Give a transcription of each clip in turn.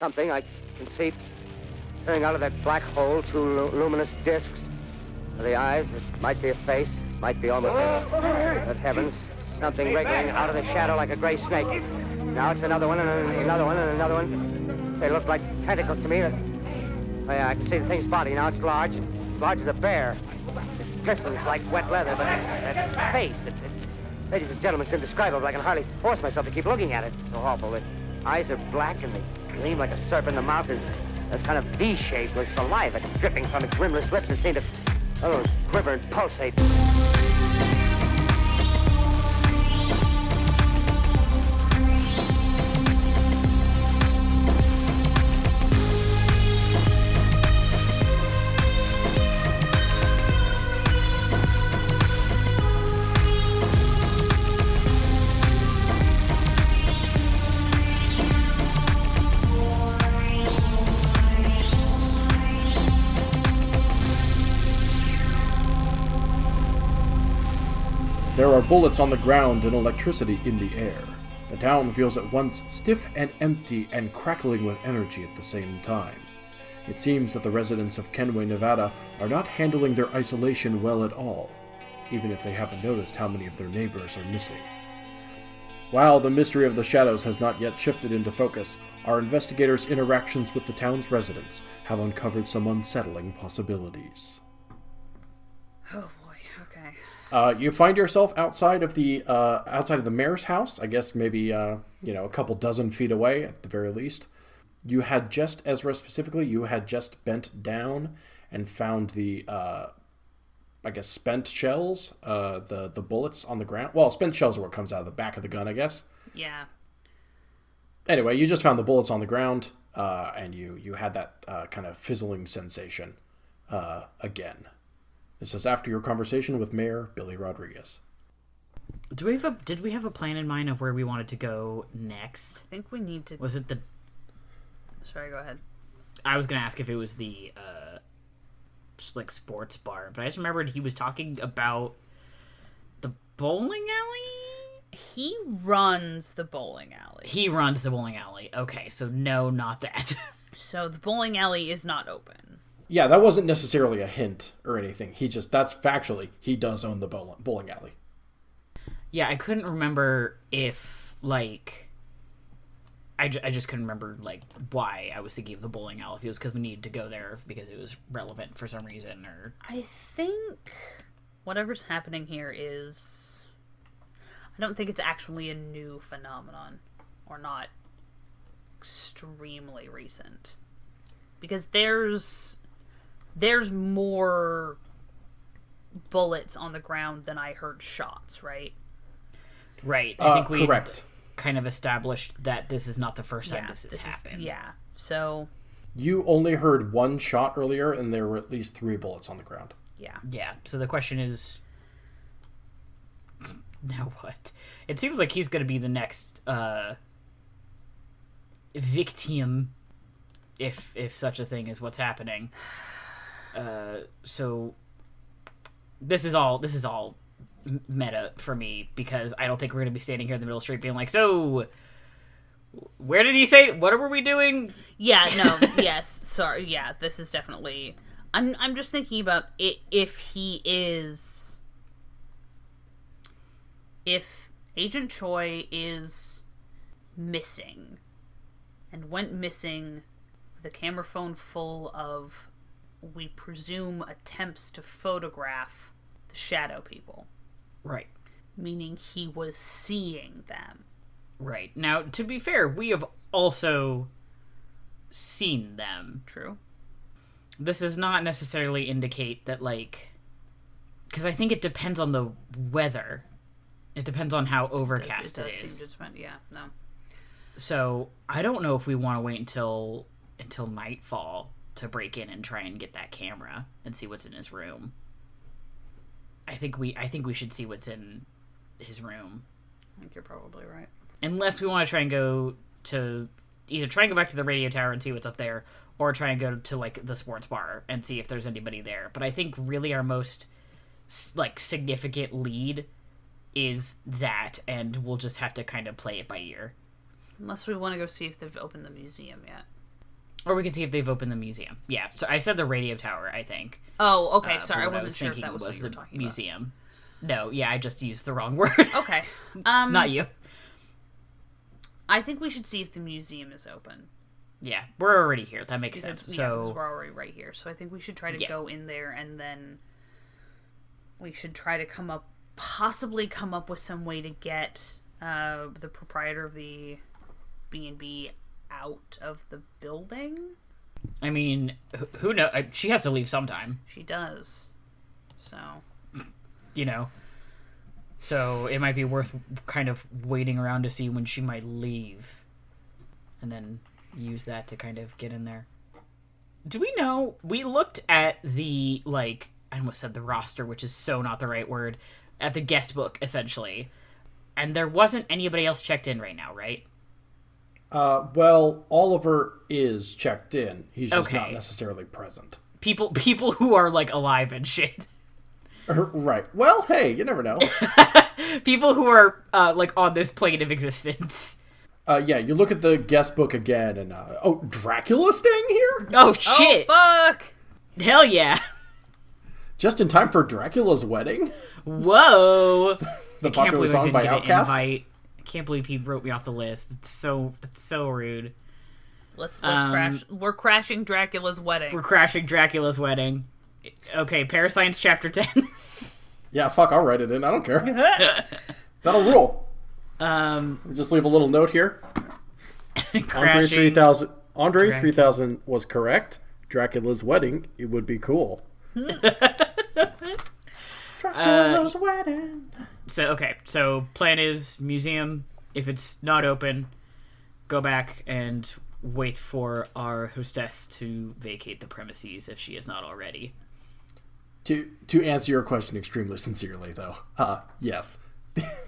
something I can see peering out of that black hole, two luminous discs. The eyes, it might be a face, might be almost a... Good heavens, something wriggling out of the shadow like a gray snake. Now it's another one, and another one, and another one. They look like tentacles to me. Oh, yeah, I can see the thing's body now. It's large as a bear. It glistens like wet leather, but that face, ladies and gentlemen, it's indescribable. I can hardly force myself to keep looking at it. It's so awful. The eyes are black, and they gleam like a serpent. The mouth is a kind of V-shape with saliva dripping from its rimless lips that seem to quiver and pulsate. There are bullets on the ground and electricity in the air. The town feels at once stiff and empty and crackling with energy at the same time. It seems that the residents of Kenway, Nevada are not handling their isolation well at all, even if they haven't noticed how many of their neighbors are missing. While the mystery of the shadows has not yet shifted into focus, our investigators' interactions with the town's residents have uncovered some unsettling possibilities. Oh boy, okay. You find yourself outside of the mayor's house. I guess maybe a couple dozen feet away at the very least. You had just, Ezra specifically, you had just bent down and found the spent shells, the bullets on the ground. Well, spent shells are what comes out of the back of the gun, I guess. Yeah. Anyway, you just found the bullets on the ground, and you had that kind of fizzling sensation again. This is after your conversation with Mayor Billy Rodriguez. Did we have a plan in mind of where we wanted to go next? I think we need to... Was it the... Sorry, go ahead. I was going to ask if it was the, sports bar, but I just remembered he was talking about the bowling alley? He runs the bowling alley. He runs the bowling alley. Okay, so no, not that. So the bowling alley is not open. Yeah, that wasn't necessarily a hint or anything. That's factually, he does own the bowling alley. Yeah, I couldn't remember if, I just couldn't remember, why I was thinking of the bowling alley. If it was because we needed to go there because it was relevant for some reason, or... I think whatever's happening here is... I don't think it's actually a new phenomenon, or not extremely recent. Because there's more bullets on the ground than I heard shots, right? Right. I think we correct. Kind of established that this is not the first time this has happened. So... You only heard one shot earlier, and there were at least 3 bullets on the ground. Yeah. So the question is... Now what? It seems like he's going to be the next victim, if such a thing is what's happening. So this is all meta for me, because I don't think we're going to be standing here in the middle of the street being like, so where did he say, what were we doing? Yeah, no, yes, sorry, yeah, this is definitely... I'm just thinking about it, if Agent Choi is missing, and went missing with a camera phone full of, we presume, attempts to photograph the shadow people. Right. Meaning he was seeing them. Right. Now, to be fair, we have also seen them. True. This does not necessarily indicate that, because I think it depends on the weather. It depends on how overcast it is. Seem to depend, yeah, no. So, I don't know if we want to wait until nightfall to break in and try and get that camera and see what's in his room. I think we should see what's in his room. I think you're probably right. Unless we want to try and go to... Either try and go back to the radio tower and see what's up there, or try and go to, the sports bar and see if there's anybody there. But I think really our most, significant lead is that, and we'll just have to kind of play it by ear. Unless we want to go see if they've opened the museum yet. Or we can see if they've opened the museum. Yeah, so I said the radio tower, I think. Oh, okay, sorry, I what wasn't sure if that was what you were the talking museum. No, yeah, I just used the wrong word. Okay. Not you. I think we should see if the museum is open. Yeah, we're already here. That makes sense. Because So we're already right here. So I think we should try to go in there, and then we should try to possibly come up with some way to get the proprietor of the B&B out of the building. I mean, who knows? She has to leave sometime. She does. So, so it might be worth kind of waiting around to see when she might leave, and then use that to kind of get in there. Do we know? We looked at the, I almost said the roster, which is so not the right word, at the guest book, essentially. And there wasn't anybody else checked in right now, right? Well, Oliver is checked in. He's just not necessarily present. People who are, alive and shit. Right. Well, hey, you never know. People who are, on this plane of existence. Yeah, you look at the guest book again, and, Dracula's staying here? Oh, shit! Oh, fuck! Hell yeah! Just in time for Dracula's wedding? Whoa! The popular song by Outkast? I can't believe he wrote me off the list. It's so rude. Let's crash. We're crashing Dracula's wedding. We're crashing Dracula's wedding. Okay, ParaScience Chapter 10. Yeah, fuck, I'll write it in. I don't care. That'll rule. Just leave a little note here. Andre 3000 was correct. Dracula's wedding, it would be cool. Dracula's wedding. So plan is museum. If it's not open, go back and wait for our hostess to vacate the premises if she is not already. To answer your question extremely sincerely, though, yes.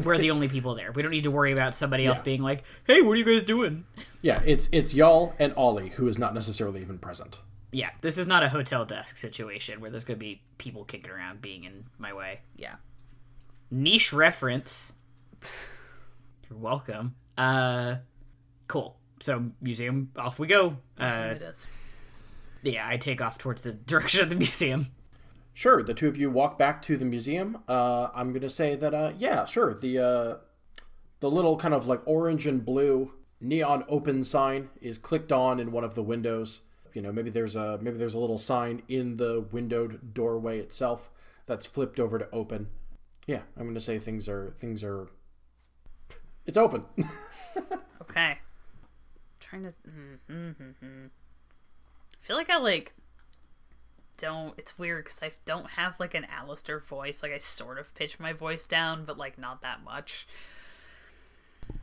We're the only people there. We don't need to worry about somebody else being like, hey, what are you guys doing? Yeah, it's y'all and Ollie, who is not necessarily even present. Yeah, this is not a hotel desk situation where there's going to be people kicking around being in my way. Yeah. Niche reference. You're welcome. Cool. So, museum, off we go. It is. Yeah, I take off towards the direction of the museum. Sure, the two of you walk back to the museum. I'm going to say that, yeah, sure, the little kind of orange and blue neon open sign is clicked on in one of the windows. Maybe there's a little sign in the windowed doorway itself that's flipped over to open. Yeah, I'm going to say things are it's open. Okay. Trying to I feel like I don't, it's weird because I don't have an Alistair voice. I sort of pitch my voice down, but not that much.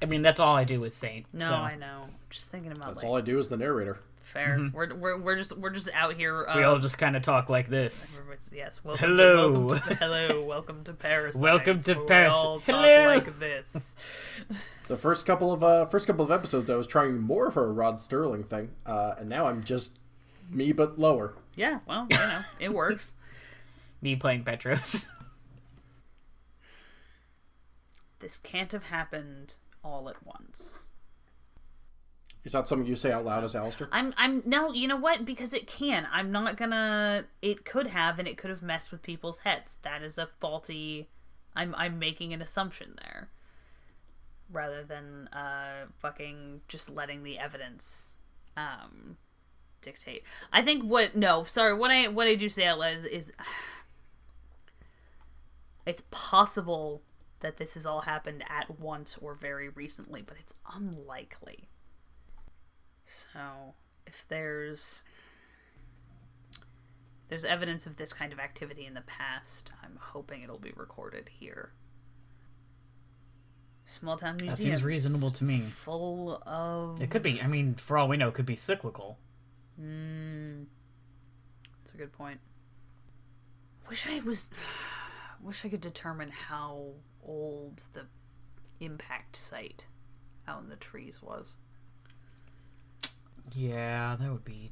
I mean, that's all I do is say. No, so. I know. Just thinking about that's all I do is the narrator. Fair. Mm-hmm. We're just out here. We all just kind of talk like this. Yes. Hello. Welcome to ParaScience. Welcome to ParaScience. Hello. Talk like this. The first couple of episodes, I was trying more for a Rod Sterling thing, and now I'm just me but lower. Yeah. Well, it works. Me playing Petros. This can't have happened all at once. Is that something you say out loud as Alistair? No, you know what? Because it can. I'm not gonna. It could have, and it could have messed with people's heads. That is a faulty. I'm making an assumption there, rather than fucking just letting the evidence dictate. I think what I do say out loud is it's possible that this has all happened at once or very recently, but it's unlikely. So, if there's evidence of this kind of activity in the past, I'm hoping it'll be recorded here. Small town museum. That seems reasonable to me. Full of... It could be. I mean, for all we know, it could be cyclical. That's a good point. Wish I could determine how old the impact site out in the trees was. Yeah, that would be...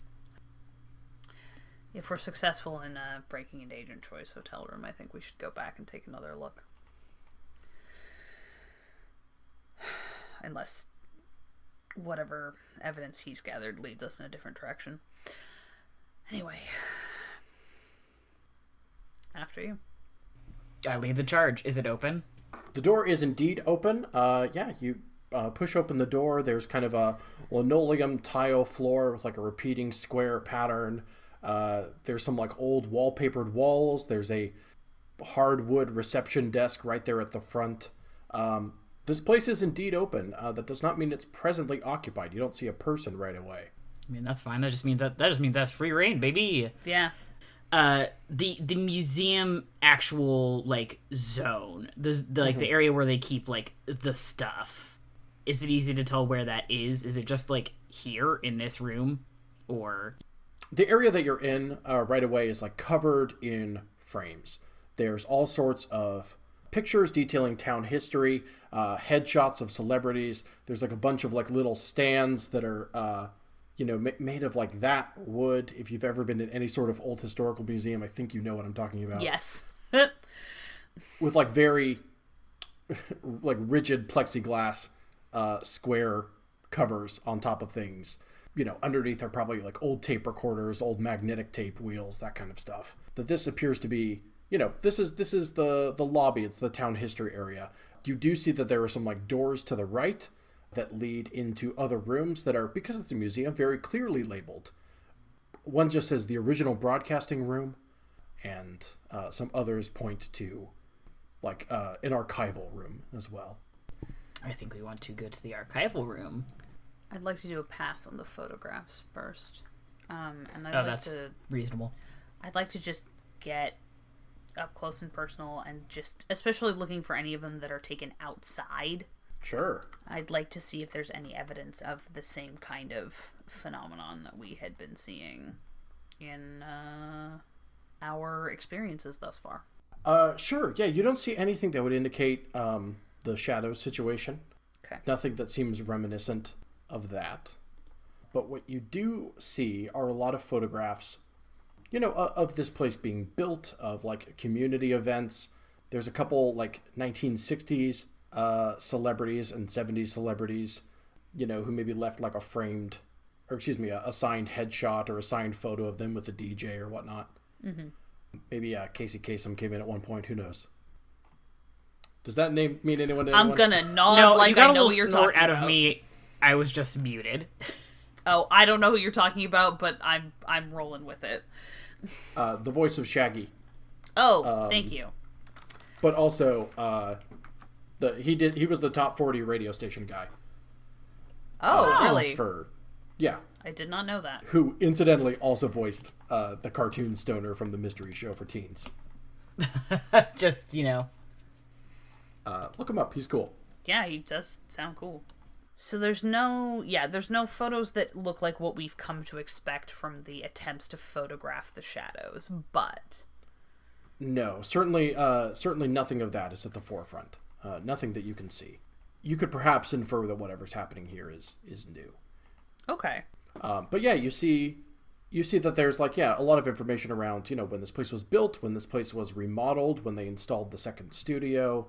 If we're successful in breaking into Agent Choi's hotel room, I think we should go back and take another look. Unless whatever evidence he's gathered leads us in a different direction. Anyway. After you. I lead the charge. Is it open? The door is indeed open. You push open the door. There's kind of a linoleum tile floor with like a repeating square pattern. There's some like old wallpapered walls. There's a hardwood reception desk right there at the front. This place is indeed open. That does not mean it's presently occupied. You don't see a person right away. I mean, that's fine. That just means that's free reign, baby. Yeah. The museum actual like zone, the area where they keep like the stuff. Is it easy to tell where that is? Is it just like here in this room, or the area that you're in right away is like covered in frames. There's all sorts of pictures detailing town history, headshots of celebrities. There's like a bunch of like little stands that are made of like that wood. If you've ever been in any sort of old historical museum, I think you know what I'm talking about. Yes. With like very like rigid plexiglass square covers on top of things. Underneath are probably like old tape recorders, old magnetic tape wheels, that kind of stuff. That this appears to be, this is the lobby. It's the town history area. You do see that there are some like doors to the right that lead into other rooms that are, because it's a museum, very clearly labeled. One just says the original broadcasting room, and some others point to like an archival room as well. I think we want to go to the archival room. I'd like to do a pass on the photographs first. That's reasonable. I'd like to just get up close and personal and just, especially looking for any of them that are taken outside. Sure. I'd like to see if there's any evidence of the same kind of phenomenon that we had been seeing in our experiences thus far. Sure. Yeah, you don't see anything that would indicate the shadow situation. Okay. Nothing that seems reminiscent of that. But what you do see are a lot of photographs, of this place being built, of like community events. There's a couple like 1960s celebrities and 70s celebrities, who maybe left like a signed headshot or a signed photo of them with a DJ or whatnot. Mm-hmm. Maybe Casey Kasem came in at one point. Who knows? Does that name mean anyone to anyone? I'm gonna nod No, like you got I know a what you're little snort talking out about. of me. I was just muted. Oh, I don't know who you're talking about, but I'm rolling with it. The voice of Shaggy. Oh, thank you. But also, he was the top 40 radio station guy. Oh, really? Yeah. I did not know that. Who incidentally also voiced the cartoon Stoner from the Mystery Show for teens. Just, Look him up. He's cool. Yeah, he does sound cool. So there's no photos that look like what we've come to expect from the attempts to photograph the shadows, but no, certainly nothing of that is at the forefront. Nothing that you can see. You could perhaps infer that whatever's happening here is new. Okay. But yeah, you see that there's a lot of information around, when this place was built, when this place was remodeled, when they installed the second studio.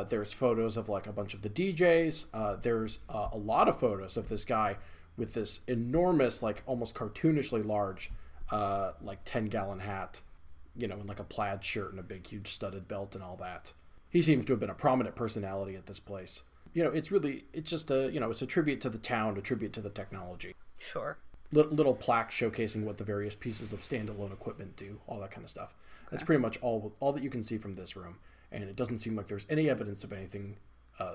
There's photos of a bunch of the DJs. There's a lot of photos of this guy with this enormous, almost cartoonishly large, 10-gallon hat, in a plaid shirt and a big, huge studded belt and all that. He seems to have been a prominent personality at this place. It's just it's a tribute to the town, a tribute to the technology. Sure. Little plaque showcasing what the various pieces of standalone equipment do, all that kind of stuff. Okay. That's pretty much all that you can see from this room. And it doesn't seem like there's any evidence of anything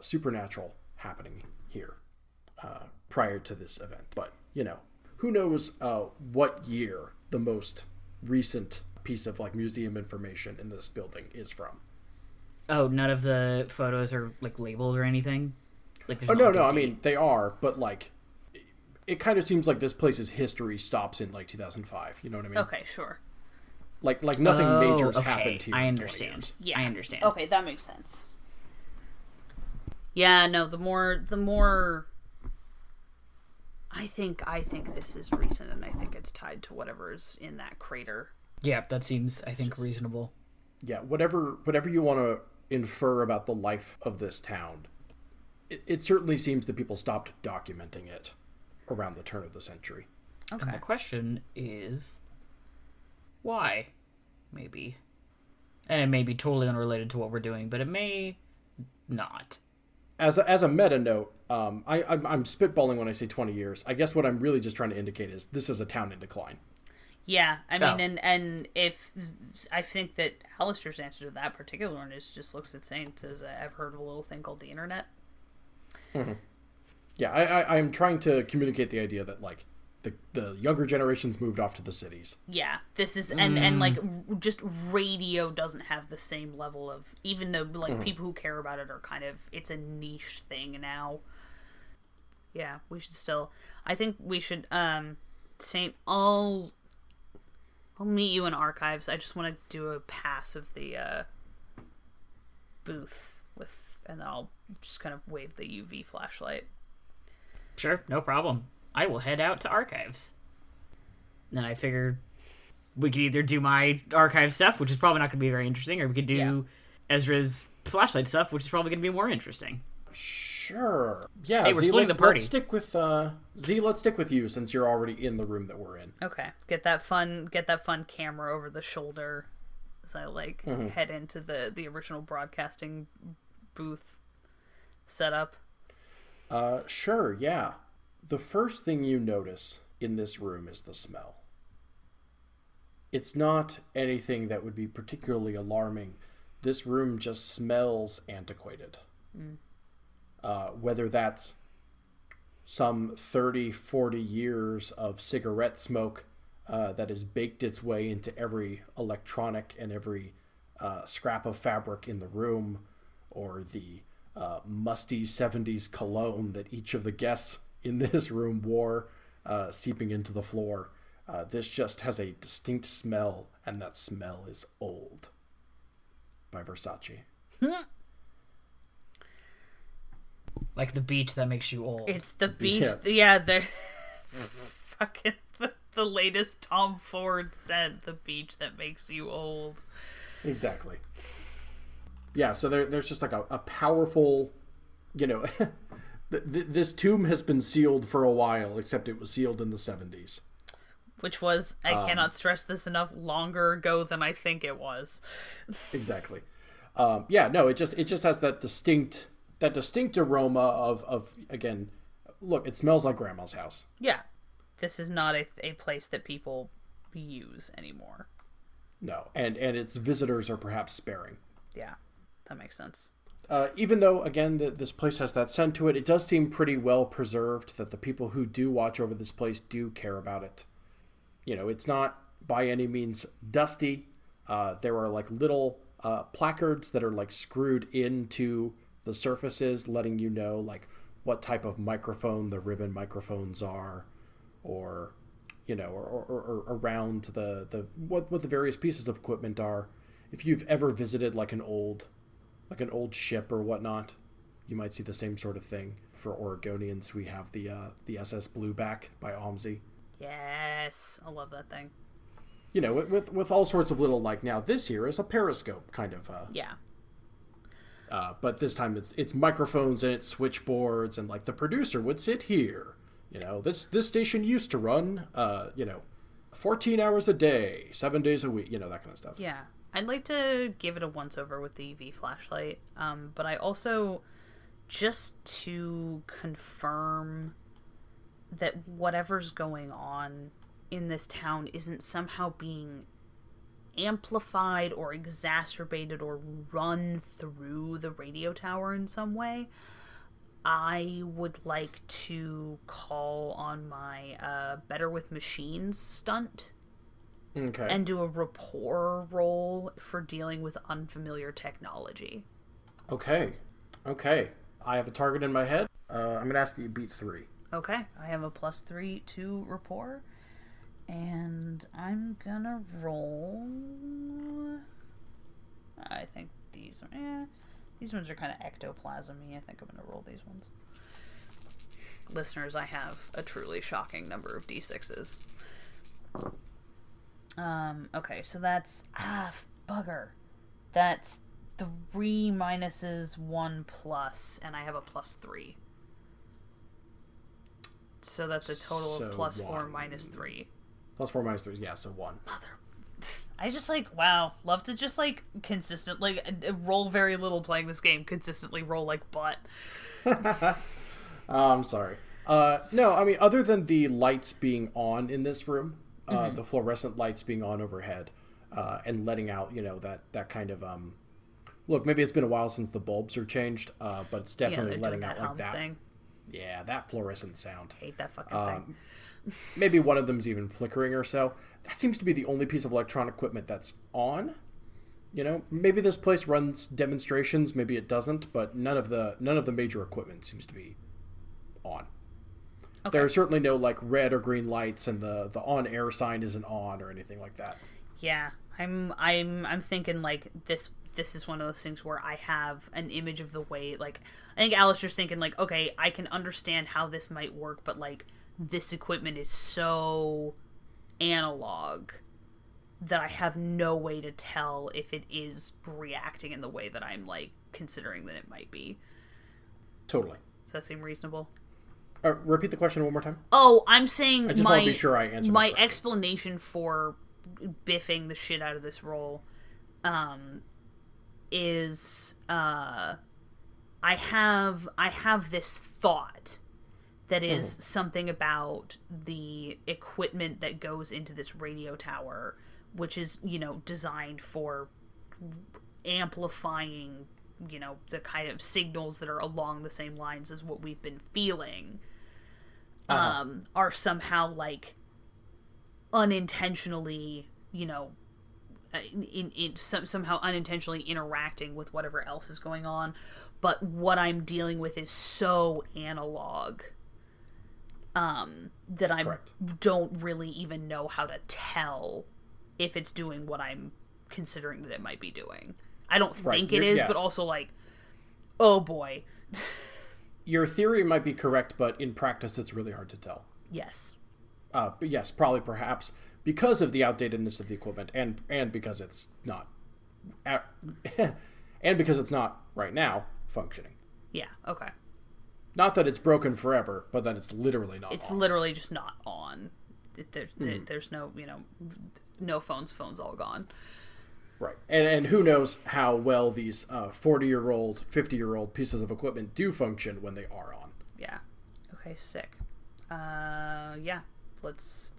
supernatural happening here prior to this event. But, who knows what year the most recent piece of museum information in this building is from. Oh, none of the photos are labeled or anything? No, I mean, they are, but it kind of seems like this place's history stops in 2005. You know what I mean? Okay, sure. Nothing major's happened here. I understand. Yeah, I understand. Okay, that makes sense. Yeah, no, the more I think this is recent, and I think it's tied to whatever's in that crater. Yeah, that seems, I think, reasonable. Yeah, whatever you want to infer about the life of this town, it certainly seems that people stopped documenting it around the turn of the century. Okay. And the question is, why? Maybe. And it may be totally unrelated to what we're doing, but it may not. As a meta note, I'm spitballing when I say 20 years. I guess what I'm really just trying to indicate is this is a town in decline. Yeah, I mean, and if I think that Alistair's answer to that particular one is just looks at Saint says, I've heard of a little thing called the internet. Mm-hmm. Yeah, I'm trying to communicate the idea that, like, the younger generations moved off to the cities. Yeah, this is, and like, just radio doesn't have the same level of, even though, like, people who care about it are kind of, it's a niche thing now. Yeah, we should still, I think we should, Saint, I'll meet you in archives. I just want to do a pass of the, booth with, and then I'll just kind of wave the UV flashlight. Sure, no problem. I will head out to archives. And I figured we could either do my archive stuff, which is probably not going to be very interesting, or we could do Ezra's flashlight stuff, which is probably going to be more interesting. Sure. Yeah, hey, we're splitting the party. Let's stick with let's stick with you since you're already in the room that we're in. Okay. Get that fun camera over the shoulder as I head into the original broadcasting booth setup. Sure, yeah. The first thing you notice in this room is the smell. It's not anything that would be particularly alarming. This room just smells antiquated. Whether that's some 30, 40 years of cigarette smoke that has baked its way into every electronic and every scrap of fabric in the room, or the musty 70s cologne that each of the guests in this room wore seeping into the floor. This just has a distinct smell, and that smell is Old by Versace. Like the beach that makes you old. It's the beach. Yeah, the fucking the latest Tom Ford scent, the beach that makes you old. Exactly. Yeah, so there's just like a powerful, this tomb has been sealed for a while, except it was sealed in the 70s. Which was, I cannot stress this enough, longer ago than I think it was. Exactly. It just has that distinct aroma of again, look, it smells like grandma's house. Yeah. This is not a place that people use anymore. No, and its visitors are perhaps sparing. Yeah, that makes sense. Even though, again, this place has that scent to it, it does seem pretty well preserved, that the people who do watch over this place do care about it. It's not by any means dusty. There are like little placards that are like screwed into the surfaces, letting you know like what type of microphone the ribbon microphones are, or or around the what the various pieces of equipment are. If you've ever visited like an old ship or whatnot, you might see the same sort of thing. For Oregonians, we have the SS Blueback by OMSI. Yes, I love that thing. With all sorts of little, like, now this here is a periscope kind of. Yeah. But this time it's microphones and it's switchboards, and like the producer would sit here. This station used to run 14 hours a day, 7 days a week, that kind of stuff. Yeah. I'd like to give it a once-over with the UV flashlight, but I also, just to confirm that whatever's going on in this town isn't somehow being amplified or exacerbated or run through the radio tower in some way, I would like to call on my Better with Machines stunt. Okay. And do a rapport roll for dealing with unfamiliar technology. Okay. I have a target in my head. I'm going to ask that you beat 3. Okay. I have a +3 to rapport. And I'm going to roll... I think these ones are kind of ectoplasm-y. I think I'm going to roll these ones. Listeners, I have a truly shocking number of D6s. Okay, so that's... bugger. That's 3 minuses 1 plus, and I have a +3. So that's a total of +4 minus 3. +4 minus 3, yeah, so 1. I just love to just consistent roll very little playing this game, consistently roll like butt. I'm sorry. No, I mean, other than the lights being on in this room, the fluorescent lights being on overhead, and letting out, that kind of, look, maybe it's been a while since the bulbs are changed, but it's definitely letting out like that. Thing. Yeah, that fluorescent sound. Hate that fucking thing. Maybe one of them's even flickering or so. That seems to be the only piece of electronic equipment that's on. Maybe this place runs demonstrations, maybe it doesn't, but none of the major equipment seems to be on. Okay. There are certainly no red or green lights, and the on air sign isn't on or anything like that. Yeah, I'm thinking this is one of those things where I have an image of the way I think Alistair's thinking okay, I can understand how this might work, but this equipment is so analog that I have no way to tell if it is reacting in the way that I'm considering that it might be. Totally. Does that seem reasonable? Repeat the question one more time. Oh, I'm saying I just want to be sure I answered my explanation for biffing the shit out of this roll is I have this thought that is something about the equipment that goes into this radio tower, which is, designed for amplifying, the kind of signals that are along the same lines as what we've been feeling, are somehow unintentionally, somehow unintentionally interacting with whatever else is going on. But what I'm dealing with is so analog that I don't really even know how to tell if it's doing what I'm considering that it might be doing. I don't think it is, but also oh boy. Your theory might be correct, but in practice it's really hard to tell. Yes. But yes, probably perhaps because of the outdatedness of the equipment and because it's not and because it's not right now functioning. Yeah, okay. Not that it's broken forever, but that it's literally not It's on. literally just not on. There's no, no phone's all gone. Right. And who knows how well these 40-year-old, 50-year-old pieces of equipment do function when they are on. Yeah. Okay, sick. Yeah. Let's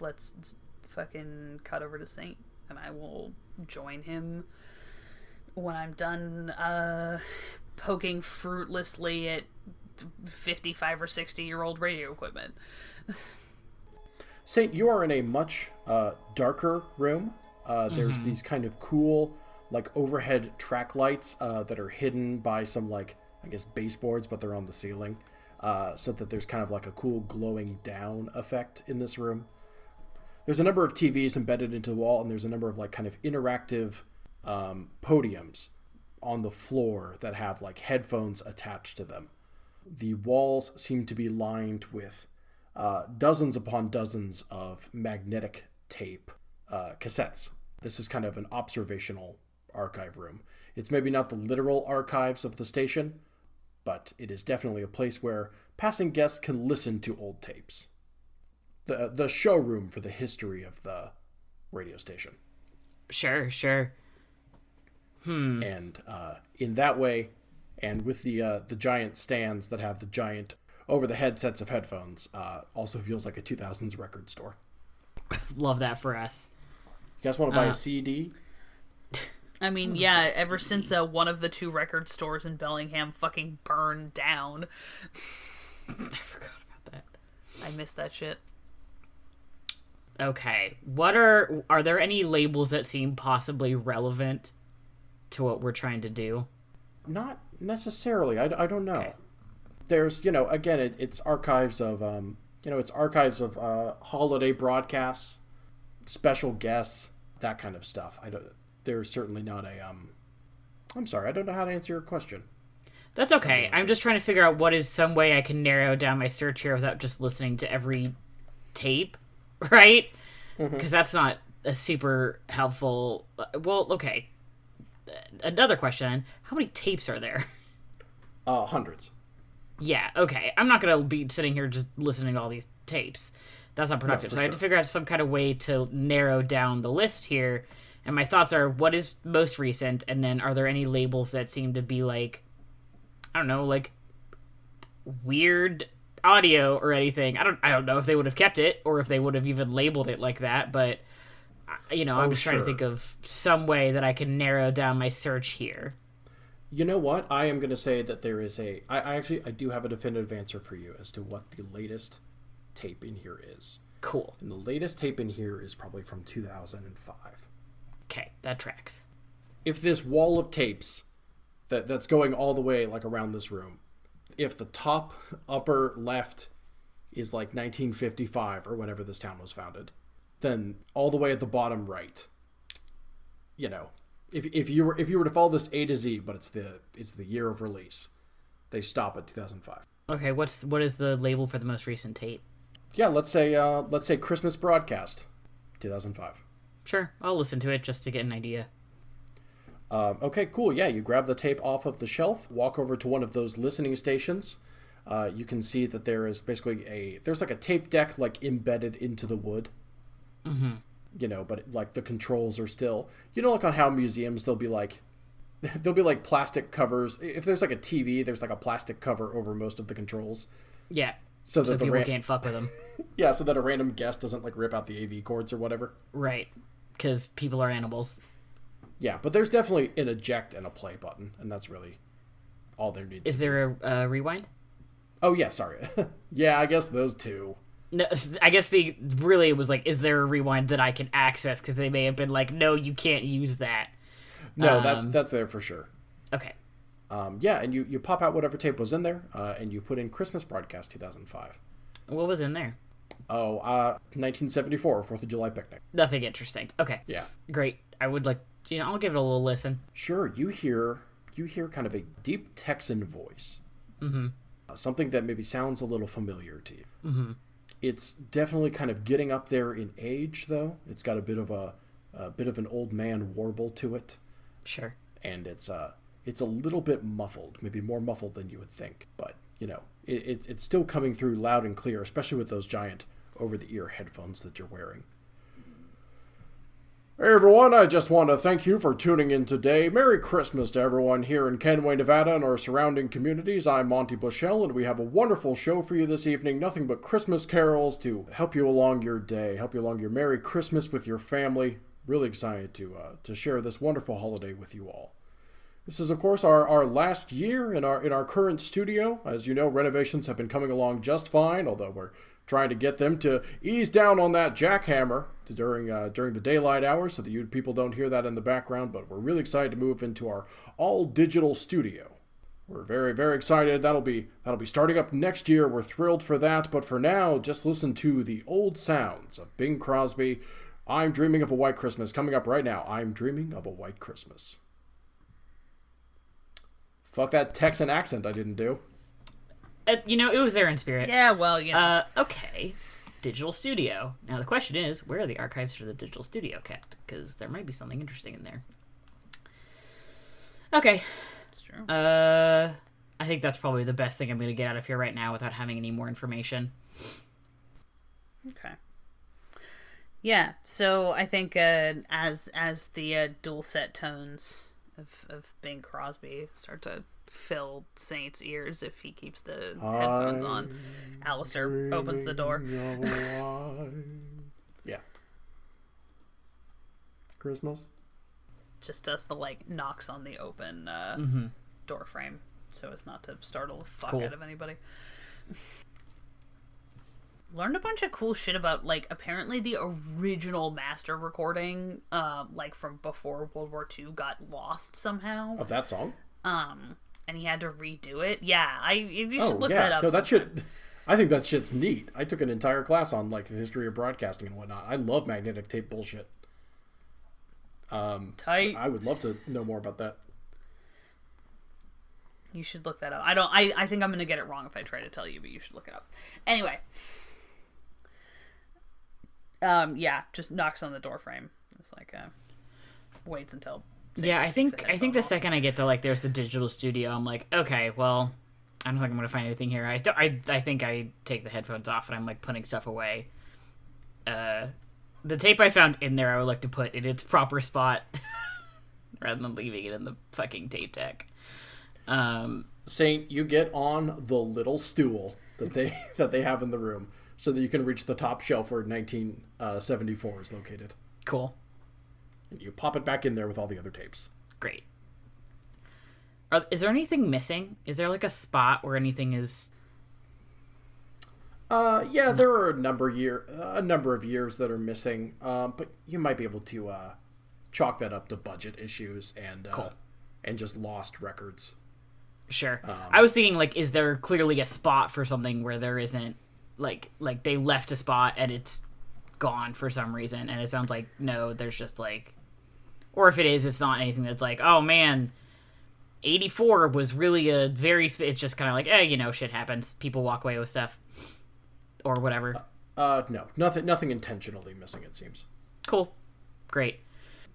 fucking cut over to Saint, and I will join him when I'm done poking fruitlessly at 55 or 60-year-old radio equipment. Saint, you are in a much darker room. There's these kind of cool, overhead track lights that are hidden by some, baseboards, but they're on the ceiling. So that there's kind of a cool glowing down effect in this room. There's a number of TVs embedded into the wall, and there's a number of, kind of interactive podiums on the floor that have, headphones attached to them. The walls seem to be lined with dozens upon dozens of magnetic tape cassettes. This is kind of an observational archive room. It's maybe not the literal archives of the station, but it is definitely a place where passing guests can listen to old tapes. The showroom for the history of the radio station. Sure. And in that way, and with the giant stands that have the giant over-the-head sets of headphones, also feels like a 2000s record store. Love that for us. You guys want to buy a CD? I mean, yeah, ever since one of the 2 record stores in Bellingham fucking burned down. I forgot about that. I missed that shit. Okay. Are there any labels that seem possibly relevant to what we're trying to do? Not necessarily. I don't know. Okay. There's, again, it's archives of, holiday broadcasts, special guests, that kind of stuff. There's certainly not a, I'm sorry, I don't know how to answer your question. That's okay. I'm just trying to figure out what is some way I can narrow down my search here without just listening to every tape, right? Because that's not a super helpful... Well, okay. another question, how many tapes are there? Hundreds. Yeah, okay. I'm not going to be sitting here just listening to all these tapes. That's not productive. No, so I had to figure out some kind of way to narrow down the list here. And my thoughts are, what is most recent? And then are there any labels that seem to be like, I don't know, like weird audio or anything? I don't know if they would have kept it or if they would have even labeled it like that. But, I'm just trying to think of some way that I can narrow down my search here. You know what? I am going to say that there is I do have a definitive answer for you as to what the latest tape in here is. Cool. And the latest tape in here is probably from 2005. Okay, that tracks. If this wall of tapes that's going all the way like around this room, if the top upper left is like 1955 or whenever this town was founded, then all the way at the bottom right, if you were to follow this A to Z, but it's the year of release, they stop at 2005. Okay, what is the label for the most recent tape? Yeah, let's say Christmas broadcast, 2005. Sure, I'll listen to it just to get an idea. Okay, cool. Yeah, you grab the tape off of the shelf, walk over to one of those listening stations. You can see that there is basically there's like a tape deck like embedded into the wood. Mm-hmm. But like the controls are still, like on how museums there'll be like plastic covers. If there's like a TV, there's like a plastic cover over most of the controls. Yeah. So that people can't fuck with them. Yeah, so that a random guest doesn't like rip out the AV cords or whatever. Right. Because people are animals. Yeah, but there's definitely an eject and a play button, and that's really all there needs. Is there a rewind? Oh yeah, sorry. Yeah, I guess those two. No, I guess it was like, is there a rewind that I can access? Because they may have been like, no, you can't use that. No, that's there for sure. Okay. Yeah, and you pop out whatever tape was in there, and you put in Christmas broadcast 2005. What was in there? 1974, 4th of July picnic. Nothing interesting. Okay. Yeah. Great. I would like, I'll give it a little listen. Sure, you hear kind of a deep Texan voice. Mm-hmm. Something that maybe sounds a little familiar to you. Mm-hmm. It's definitely kind of getting up there in age, though. It's got a bit of an old man warble to it. Sure. And it's a little bit muffled, maybe more muffled than you would think. But, it's still coming through loud and clear, especially with those giant over-the-ear headphones that you're wearing. Hey everyone, I just want to thank you for tuning in today. Merry Christmas to everyone here in Kenway, Nevada and our surrounding communities. I'm Monty Bushell, and we have a wonderful show for you this evening. Nothing but Christmas carols to help you along your day, help you along your Merry Christmas with your family. Really excited to share this wonderful holiday with you all. This is, of course, our last year in our current studio. As you know, renovations have been coming along just fine, although we're trying to get them to ease down on that jackhammer during the daylight hours so that you people don't hear that in the background. But we're really excited to move into our all-digital studio. We're very, very excited. That'll be starting up next year. We're thrilled for that. But for now, just listen to the old sounds of Bing Crosby. I'm Dreaming of a White Christmas. Coming up right now, I'm Dreaming of a White Christmas. Fuck that Texan accent I didn't do. It was there in spirit. Yeah, well, Okay. Digital studio. Now the question is, where are the archives for the digital studio kept? Because there might be something interesting in there. Okay. It's true. I think that's probably the best thing I'm going to get out of here right now without having any more information. Okay. Yeah, so I think as the dual set tones of Bing Crosby start to fill Saint's ears if he keeps the headphones on, Alistair opens the door. Yeah. Christmas? Just does the knocks on the open door frame so as not to startle the fuck out of anybody. Learned a bunch of cool shit about apparently the original master recording from before World War II got lost somehow of that song, and he had to redo it. You should look that up. No, that shit, I think that shit's neat. I took an entire class on the history of broadcasting and whatnot. I love magnetic tape bullshit. Tight. I would love to know more about that. You should look that up. I think I'm gonna get it wrong if I try to tell you, but you should look it up anyway. Just knocks on the door frame. It's waits until Yeah, I think the second I get there's a digital studio, I'm like, okay, well, I don't think I'm gonna find anything here. I think I take the headphones off and I'm like putting stuff away. The tape I found in there, I would like to put in its proper spot rather than leaving it in the fucking tape deck. Saint, you get on the little stool that they have in the room so that you can reach the top shelf where 1974 is located. Cool. And you pop it back in there with all the other tapes. Great. Is there anything missing? Is there like a spot where anything is... Yeah, there are a number of years that are missing, but you might be able to chalk that up to budget issues and cool. And just lost records. Sure. I was thinking, like, is there clearly a spot for something where there isn't, like they left a spot and it's gone for some reason, and it sounds like, no, there's just, like... Or if it is, it's not anything that's like, oh, man, 84 was really a very... It's just kind of like, shit happens. People walk away with stuff. Or whatever. No. Nothing intentionally missing, it seems. Cool. Great.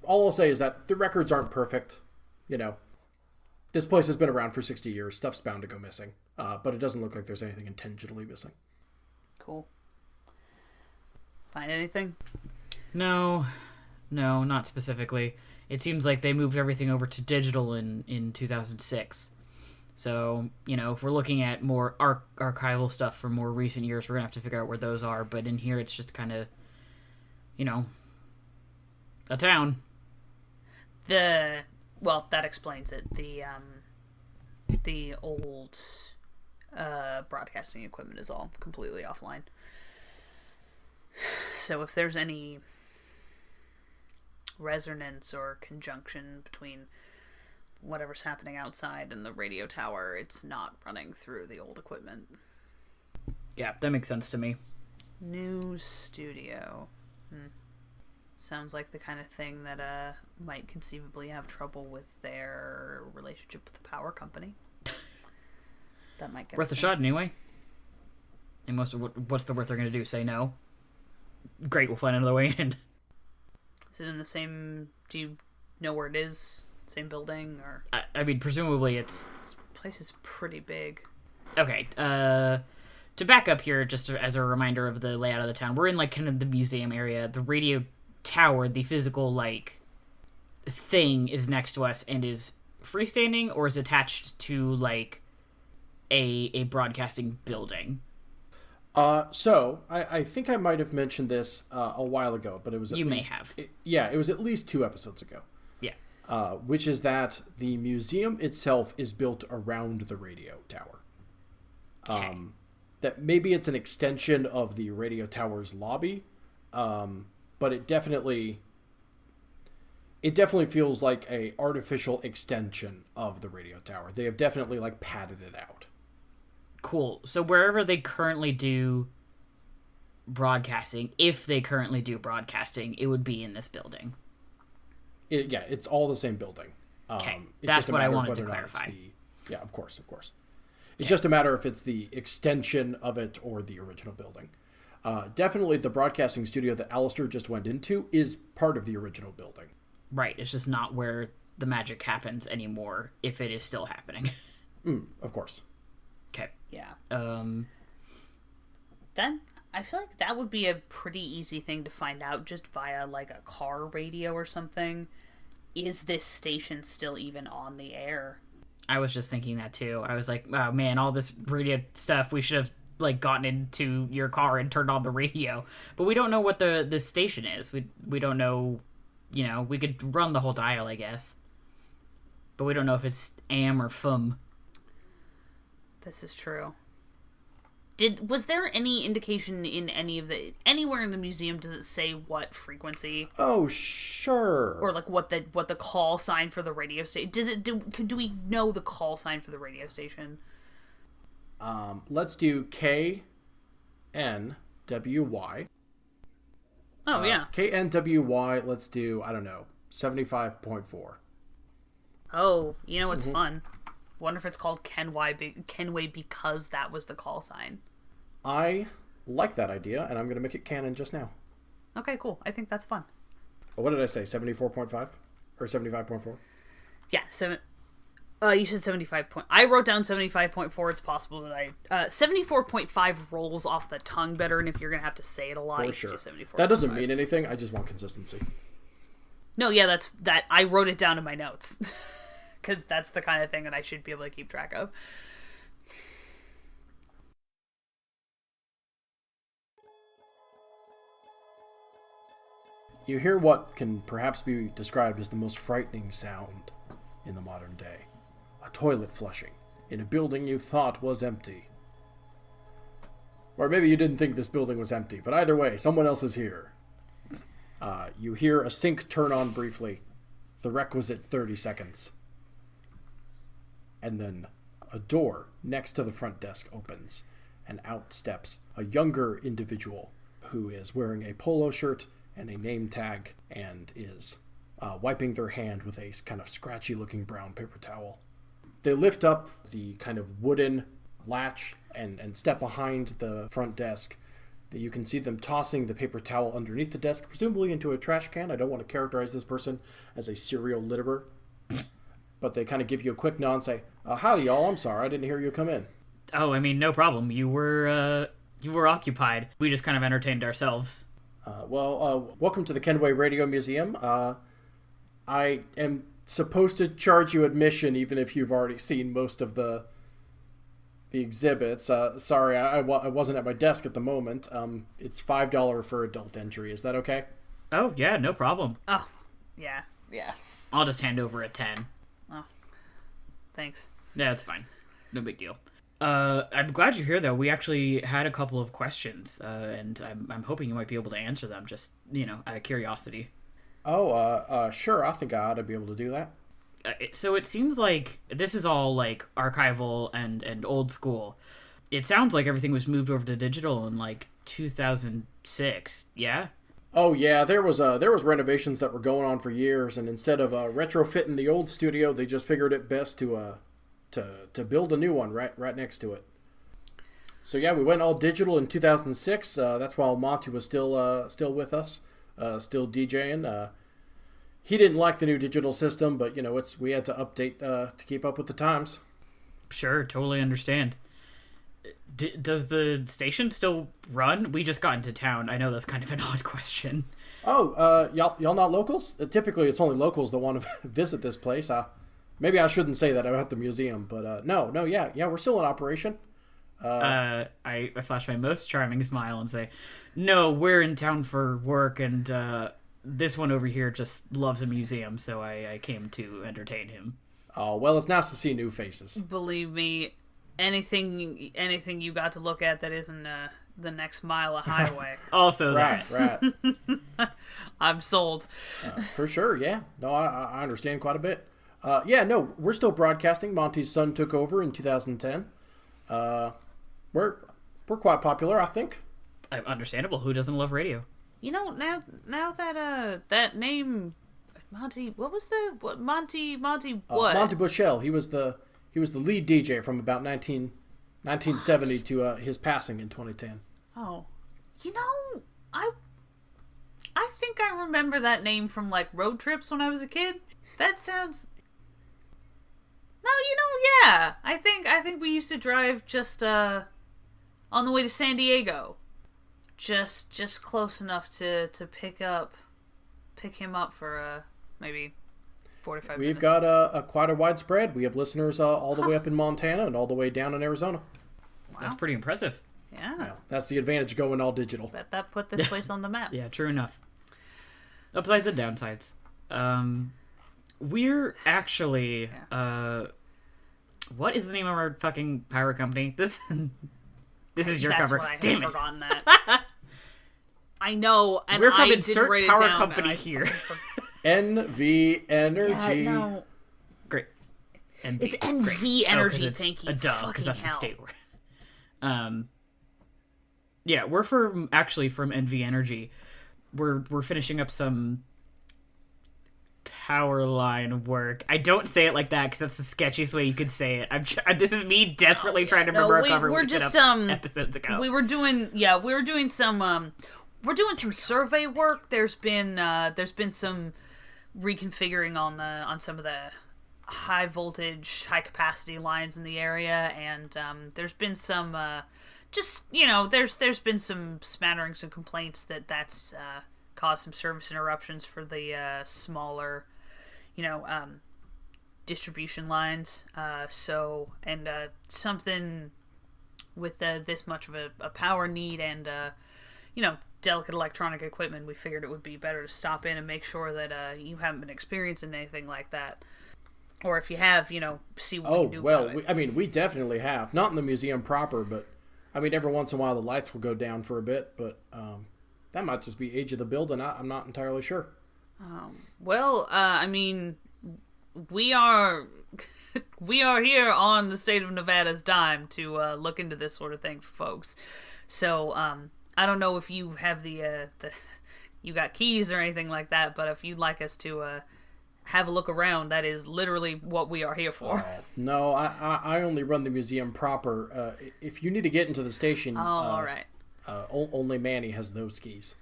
All I'll say is that the records aren't perfect. This place has been around for 60 years. Stuff's bound to go missing. But it doesn't look like there's anything intentionally missing. Cool. Find anything? No, not specifically. It seems like they moved everything over to digital in 2006. So, if we're looking at more archival stuff from more recent years, we're going to have to figure out where those are. But in here, it's just kind of, a town. Well, that explains it. The old broadcasting equipment is all completely offline. So if there's any resonance or conjunction between whatever's happening outside and the radio tower, it's not running through the old equipment. Yeah, that makes sense to me. New studio. Sounds like the kind of thing that might conceivably have trouble with their relationship with the power company. That might get worth a shot anyway. And what's the worst they're going to do? Say no? Great, we'll find another way in. Is it in the same... Do you know where it is? Same building? Or I mean, presumably it's... This place is pretty big. Okay, to back up here, just as a reminder of the layout of the town, we're in, like, kind of the museum area. The radio tower, the physical, like, thing is next to us and is freestanding or is attached to, like, a broadcasting building. So I think I might have mentioned this a while ago, but it was you may have. It was at least 2 episodes ago. Yeah. Which is that the museum itself is built around the radio tower. Okay. That maybe it's an extension of the radio tower's lobby, but it definitely feels like a artificial extension of the radio tower. They have definitely, like, padded it out. Cool. So wherever they currently do broadcasting, if they currently do broadcasting, it would be in this building. It's all the same building. Okay, that's what I wanted to clarify. Yeah, of course. It's just a matter if it's the extension of it or the original building. Definitely the broadcasting studio that Alistair just went into is part of the original building. Right, it's just not where the magic happens anymore, if it is still happening. Of course. Okay. Yeah. Then I feel like that would be a pretty easy thing to find out just via, like, a car radio or something. Is this station still even on the air? I was just thinking that too. I was like, oh man, all this radio stuff, we should have, like, gotten into your car and turned on the radio. But we don't know what the station is. We don't know, we could run the whole dial, I guess. But we don't know if it's AM or FM. This is true. Was there any indication in anywhere in the museum, does it say what frequency? Oh, sure. Or, like, what the call sign for the radio station? Do we know the call sign for the radio station? Let's do KNWY. Oh, yeah. KNWY, let's do, 75.4. Oh, you know what's fun? Wonder if it's called Kenway because that was the call sign. I like that idea, and I'm going to make it canon just now. Okay, cool. I think that's fun. What did I say, 74.5? Or 75.4? Yeah, you said 75 point. I wrote down 75.4. It's possible that I 74.5 rolls off the tongue better, and if you're gonna have to say it a lot, For you sure. do 74. That doesn't mean anything. I just want consistency. No, yeah, that's that. I wrote it down in my notes because that's the kind of thing that I should be able to keep track of. You hear what can perhaps be described as the most frightening sound in the modern day. A toilet flushing in a building you thought was empty. Or maybe you didn't think this building was empty, but either way, someone else is here. You hear a sink turn on briefly, the requisite 30 seconds. And then a door next to the front desk opens, and out steps a younger individual who is wearing a polo shirt and a name tag and is wiping their hand with a kind of scratchy-looking brown paper towel. They lift up the kind of wooden latch and step behind the front desk. You can see them tossing the paper towel underneath the desk, presumably into a trash can. I don't want to characterize this person as a serial litterer. But they kind of give you a quick nod and say, howdy, y'all. I'm sorry. I didn't hear you come in. Oh, I mean, no problem. You were occupied. We just kind of entertained ourselves. Welcome to the Kenway Radio Museum. I am supposed to charge you admission even if you've already seen most of the exhibits. Sorry, I wasn't at my desk at the moment. It's $5 for adult entry. Is that okay? Oh, yeah, no problem. Oh, yeah. I'll just hand over a 10. Oh, thanks. Yeah, it's fine. No big deal. I'm glad you're here, though. We actually had a couple of questions, and I'm hoping you might be able to answer them, just, out of curiosity. Oh, sure. I think I ought to be able to do that. So it seems like this is all, like, archival and old school. It sounds like everything was moved over to digital in, 2006, yeah? Oh, yeah. There was renovations that were going on for years, and instead of retrofitting the old studio, they just figured it best to build a new one right next to it. So yeah, we went all digital in 2006. That's while Monty was still with us, still DJing. He didn't like the new digital system, but we had to update to keep up with the times. Sure, totally understand. Does the station still run? We just got into town. I know that's kind of an odd question. Oh, y'all not locals? Typically, it's only locals that want to visit this place. Maybe I shouldn't say that about the museum, but yeah, we're still in operation. I flash my most charming smile and say, no, we're in town for work, and this one over here just loves a museum, so I came to entertain him. Oh, well, it's nice to see new faces. Believe me, anything you got to look at that isn't the next mile of highway. Also right. I'm sold. For sure, yeah. No, I understand quite a bit. We're still broadcasting. Monty's son took over in 2010. We're quite popular, I think. Understandable. Who doesn't love radio? Now that that name, Monty. What was Monty? Monty what? Monty Bushell. He was the lead DJ from about 1970 to his passing in 2010. Oh, I think I remember that name from road trips when I was a kid. That sounds. No, yeah. I think we used to drive just on the way to San Diego. Just close enough to pick him up for maybe 45 minutes. We've got quite a wide spread. We have listeners all the way up in Montana and all the way down in Arizona. Wow. That's pretty impressive. Yeah. That's the advantage of going all digital. Bet that put this place on the map. Yeah, true enough. Upsides and downsides. We're actually what is the name of our fucking power company? This is your cover. That's Damn why I it. had forgotten that. I know, and we're from I Insert did write Power it down, Company here. NV Energy. Yeah, no. Great. NV. It's NV Energy. It's thank you. A duh, because that's hell. the state word. Yeah, we're from NV Energy. We're finishing up some power line work. I don't say it like that because that's the sketchiest way you could say it. This is me desperately trying to remember a cover we set up episodes ago. We were doing some survey work. There's been some reconfiguring on some of the high voltage, high capacity lines in the area, and there's been some there's been some smatterings and complaints that's caused some service interruptions for the smaller, distribution lines. Something with this much of a power need and delicate electronic equipment, we figured it would be better to stop in and make sure that you haven't been experiencing anything like that. Or if you have, see what we can do about it. We definitely have. Not in the museum proper, but, every once in a while the lights will go down for a bit, but that might just be age of the building. I'm not entirely sure. We are here on the state of Nevada's dime to look into this sort of thing for folks. So, I don't know if you have the you got keys or anything like that, but if you'd like us to have a look around, that is literally what we are here for. No, I only run the museum proper. If you need to get into the station, all right. Only Manny has those keys.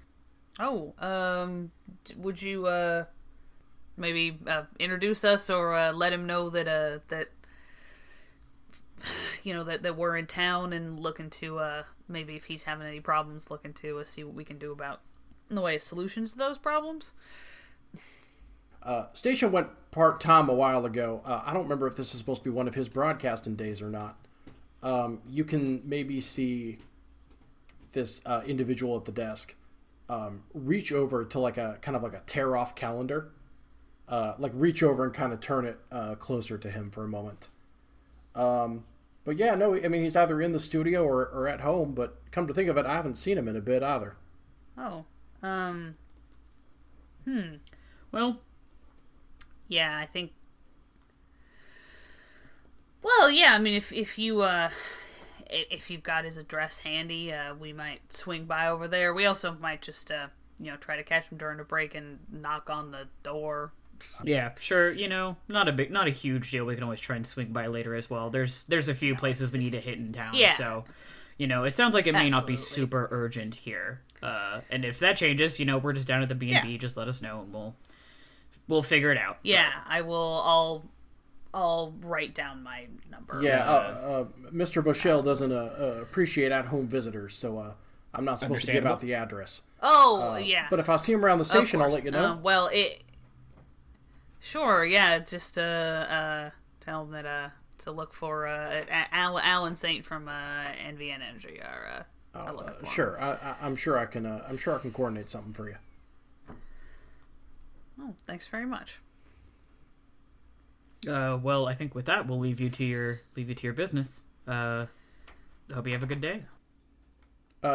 Would you maybe introduce us or let him know that that we're in town and looking to maybe if he's having any problems, looking to see what we can do about in the way of solutions to those problems. Station went part-time a while ago. I don't remember if this is supposed to be one of his broadcasting days or not. You can maybe see this individual at the desk reach over to like a kind of like a tear-off calendar. Reach over and kind of turn it closer to him for a moment. But yeah, no, he's either in the studio or at home, but come to think of it, I haven't seen him in a bit either. Well, yeah, I think. Well, yeah, if you've got his address handy, we might swing by over there. We also might just try to catch him during a break and knock on the door. Yeah, sure. Not a huge deal. We can always try and swing by later as well. There's a few places we need to hit in town. Yeah. So, it sounds like it may not be super urgent here. And if that changes, we're just down at the B&B. Yeah. Just let us know and we'll figure it out. Yeah, I will. I'll write down my number. Yeah, Mr. Bushell doesn't appreciate at-home visitors, so I'm not supposed to give out the address. Yeah. But if I see him around the station, I'll let you know. Sure, yeah, just tell him that to look for Alan Saint from NVN Energy. Sure, I'm sure I can coordinate something for you. Oh, thanks very much. Well, I think with that we'll leave you to your business. Hope you have a good day.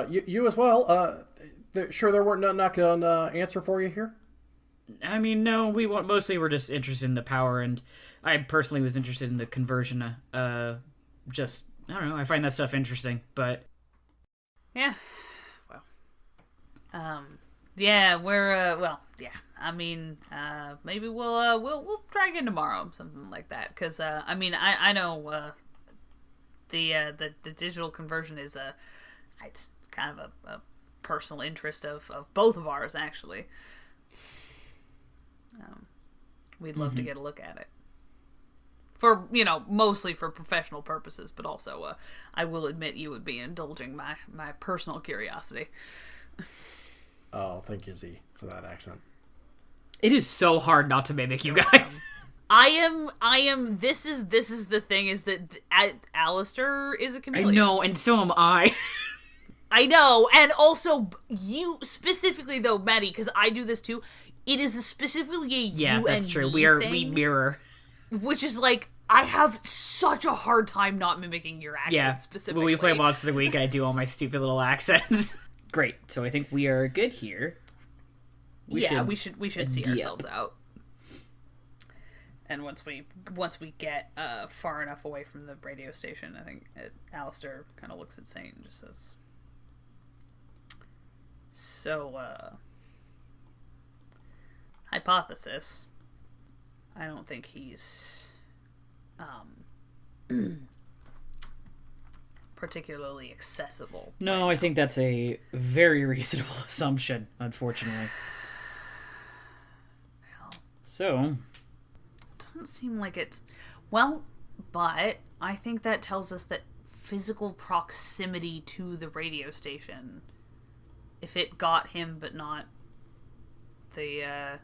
You as well. Sure, there weren't nothing I can answer for you here. No, we're just interested in the power, and I personally was interested in the conversion. I don't know, I find that stuff interesting, but yeah, yeah, we're maybe we'll try again tomorrow, something like that, because I know the digital conversion is it's kind of a personal interest of both of ours, actually. We'd love to get a look at it. For, mostly for professional purposes, but also, I will admit you would be indulging my personal curiosity. Oh, thank you, Z, for that accent. It is so hard not to mimic you guys. I am, this is the thing, is that Alistair is a chameleon. I know, and so am I. I know, and also, you, specifically though, Matty, because I do this too, it is specifically a you that's and true. me We mirror. Which is like, I have such a hard time not mimicking your accent specifically. When we play Monster of the Week, I do all my stupid little accents. Great. So I think we are good here. We should see ourselves out. And once we get far enough away from the radio station, I think Alistair kind of looks at Saint and just says, "So, hypothesis. I don't think he's particularly accessible." No, I think that's a very reasonable assumption, unfortunately. So, Doesn't seem like it's... Well, but I think that tells us that physical proximity to the radio station, if it got him but not the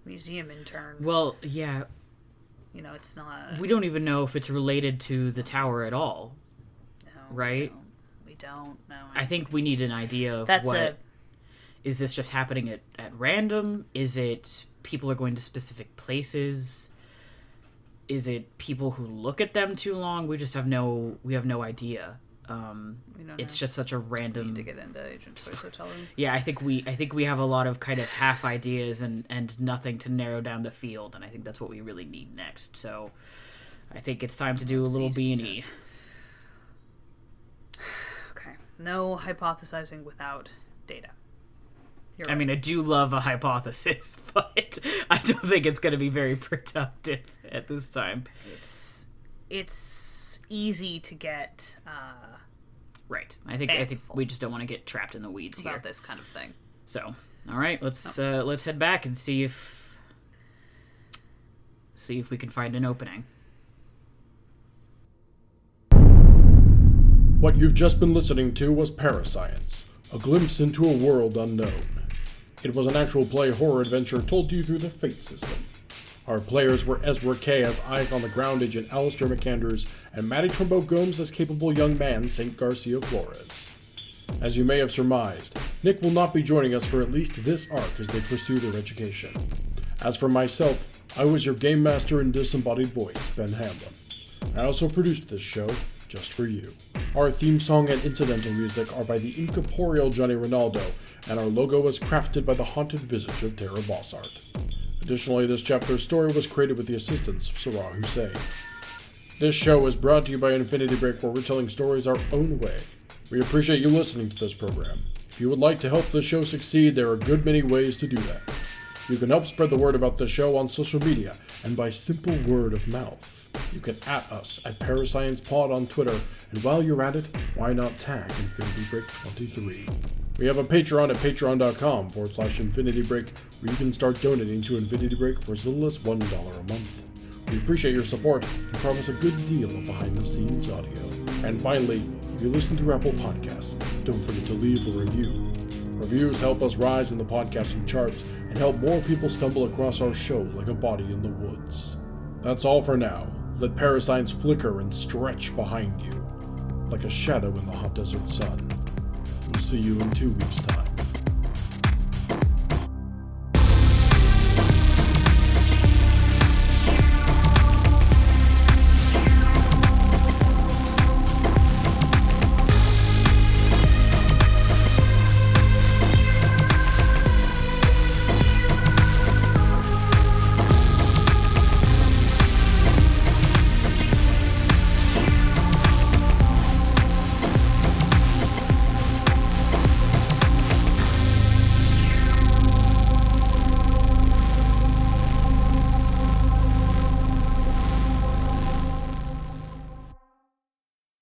museum intern... well, yeah, You know, it's not... we don't even know if it's related to the tower at all, No, right? We don't know. I think we need an idea of is this just happening at random? Is it people are going to specific places? Is it people who look at them too long? We have no idea. It's just such a random... We need to get into Agent Choice Hotel Room. Yeah, I think we have a lot of kind of half ideas and nothing to narrow down the field, and I think that's what we really need next. So I think it's time to do a little B&E. Okay. No hypothesizing without data. I mean, I do love a hypothesis, but I don't think it's going to be very productive at this time. It's easy to get right. I think we just don't want to get trapped in the weeds about here. this kind of thing. So, all right, let's head back and see if we can find an opening. What you've just been listening to was ParaScience, a glimpse into a world unknown. It was an actual play horror adventure told to you through the Fate system. Our players were Ezra Kaye as Eyes on the Ground agent Alister McAndrews and Matty Trumbo-Gomes as capable young man St. Garcia Flores. As you may have surmised, Nick will not be joining us for at least this arc as they pursue their education. As for myself, I was your game master and disembodied voice, Ben Hamlin. I also produced this show just for you. Our theme song and incidental music are by the incorporeal Johnny Rinaldo, and our logo was crafted by the haunted visage of Terra Bosart. Additionally, this chapter's story was created with the assistance of Sara Husen. This show is brought to you by Infinity Break, where we're telling stories our own way. We appreciate you listening to this program. If you would like to help the show succeed, there are a good many ways to do that. You can help spread the word about the show on social media, and by simple word of mouth. You can @ us at ParaSciencePod on Twitter, and while you're at it, why not tag Infinity Break 23. We have a Patreon at patreon.com/Infinity Break, where you can start donating to Infinity Break for as little as $1 a month. We appreciate your support and promise a good deal of behind-the-scenes audio. And finally, if you listen through Apple Podcasts, don't forget to leave a review. Reviews help us rise in the podcasting charts and help more people stumble across our show like a body in the woods. That's all for now. Let ParaScience flicker and stretch behind you, like a shadow in the hot desert sun. We'll see you in 2 weeks' time.